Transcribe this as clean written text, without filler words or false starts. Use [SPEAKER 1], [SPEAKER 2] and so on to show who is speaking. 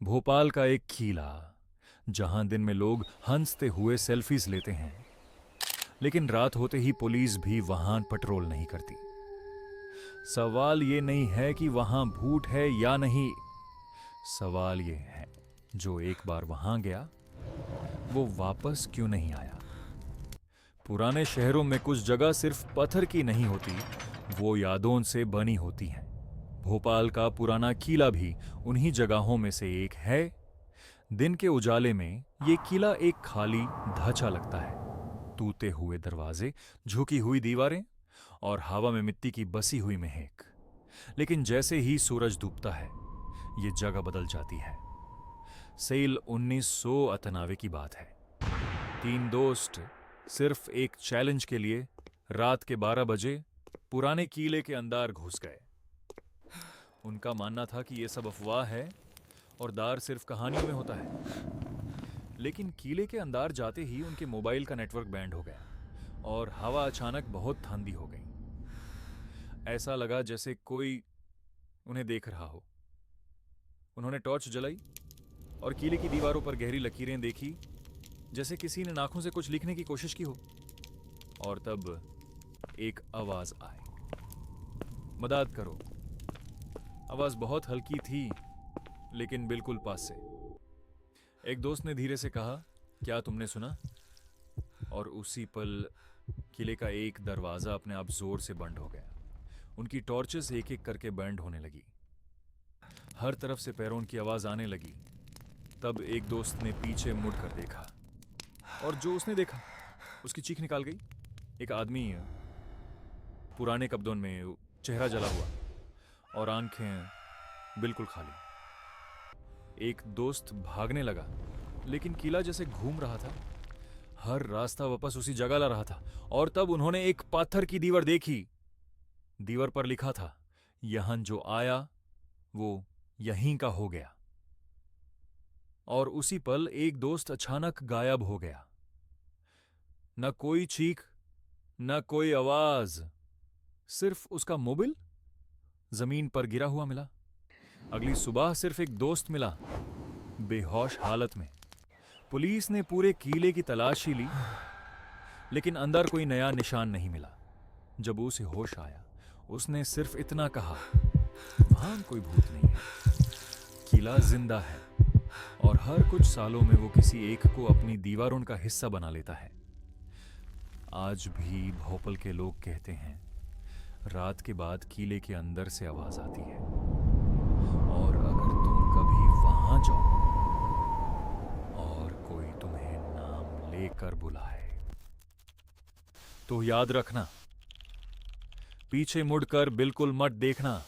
[SPEAKER 1] भोपाल का एक किला, जहां दिन में लोग हंसते हुए सेल्फीज लेते हैं, लेकिन रात होते ही पुलिस भी वहां पेट्रोल नहीं करती। सवाल ये नहीं है कि वहां भूत है या नहीं, सवाल ये है जो एक बार वहां गया वो वापस क्यों नहीं आया। पुराने शहरों में कुछ जगह सिर्फ पत्थर की नहीं होती, वो यादों से बनी होती हैं। भोपाल का पुराना किला भी उन्हीं जगहों में से एक है। दिन के उजाले में ये किला एक खाली ढांचा लगता है, टूटे हुए दरवाजे, झुकी हुई दीवारें और हवा में मिट्टी की बसी हुई महक। लेकिन जैसे ही सूरज डूबता है ये जगह बदल जाती है। सेल 1998 की बात है। तीन दोस्त सिर्फ एक चैलेंज के लिए रात के 12 बजे पुराने किले के अंदर घुस गए। उनका मानना था कि यह सब अफवाह है और दार सिर्फ कहानियों में होता है। लेकिन किले के अंदर जाते ही उनके मोबाइल का नेटवर्क बैंड हो गया और हवा अचानक बहुत ठंडी हो गई। ऐसा लगा जैसे कोई उन्हें देख रहा हो। उन्होंने टॉर्च जलाई और किले की दीवारों पर गहरी लकीरें देखी, जैसे किसी ने नाखून से कुछ लिखने की कोशिश की हो। और तब एक आवाज आई, मदद करो। आवाज बहुत हल्की थी, लेकिन बिल्कुल पास से। एक दोस्त ने धीरे से कहा, क्या तुमने सुना? और उसी पल किले का एक दरवाजा अपने आप जोर से बंद हो गया। उनकी टॉर्चेस एक एक करके बैंड होने लगी। हर तरफ से पैरों की आवाज आने लगी। तब एक दोस्त ने पीछे मुड़कर देखा, और जो उसने देखा उसकी चीख निकाल गई। एक आदमी पुराने कपड़ों में, चेहरा जला हुआ और आंखें बिल्कुल खाली। एक दोस्त भागने लगा, लेकिन किला जैसे घूम रहा था, हर रास्ता वापस उसी जगह ला रहा था। और तब उन्होंने एक पत्थर की दीवार देखी। दीवार पर लिखा था, यहां जो आया वो यहीं का हो गया। और उसी पल एक दोस्त अचानक गायब हो गया। न कोई चीख, न कोई आवाज, सिर्फ उसका मोबाइल जमीन पर गिरा हुआ मिला। अगली सुबह सिर्फ एक दोस्त मिला, बेहोश हालत में। पुलिस ने पूरे किले की तलाशी ली, लेकिन अंदर कोई नया निशान नहीं मिला। जब उसे होश आया, उसने सिर्फ इतना कहा, वहां कोई भूत नहीं है, किला जिंदा है। और हर कुछ सालों में वो किसी एक को अपनी दीवारों का हिस्सा बना लेता है। आज भी भोपाल के लोग कहते हैं, रात के बाद किले के अंदर से आवाज आती है। और अगर तुम कभी वहां जाओ और कोई तुम्हें नाम लेकर बुलाए, तो याद रखना, पीछे मुड़कर बिल्कुल मत देखना।